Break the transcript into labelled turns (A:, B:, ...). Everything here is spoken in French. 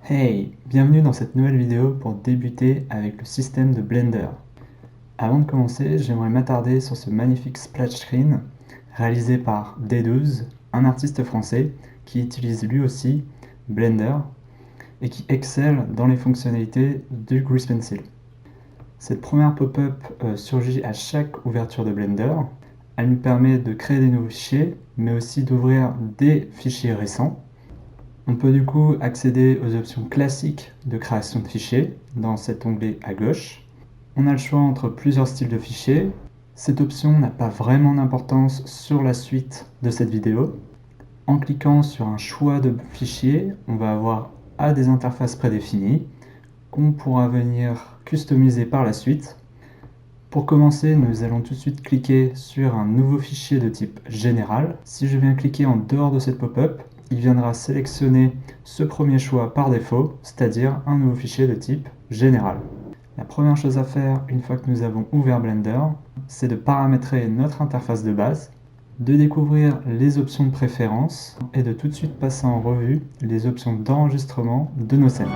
A: Hey, bienvenue dans cette nouvelle vidéo pour débuter avec le système de Blender. Avant de commencer, j'aimerais m'attarder sur ce magnifique splash screen réalisé par D12, un artiste français qui utilise lui aussi Blender et qui excelle dans les fonctionnalités du Grease Pencil. Cette première pop-up surgit à chaque ouverture de Blender. Elle nous permet de créer des nouveaux fichiers, mais aussi d'ouvrir des fichiers récents. On peut du coup accéder aux options classiques de création de fichiers dans cet onglet à gauche. On a le choix entre plusieurs styles de fichiers. Cette option n'a pas vraiment d'importance sur la suite de cette vidéo. En cliquant sur un choix de fichier, on va avoir des interfaces prédéfinies qu'on pourra venir customiser par la suite. Pour commencer, nous allons tout de suite cliquer sur un nouveau fichier de type général. Si je viens cliquer en dehors de cette pop-up, il viendra sélectionner ce premier choix par défaut, c'est-à-dire un nouveau fichier de type général. La première chose à faire une fois que nous avons ouvert Blender, c'est de paramétrer notre interface de base, de découvrir les options de préférence et de tout de suite passer en revue les options d'enregistrement de nos scènes.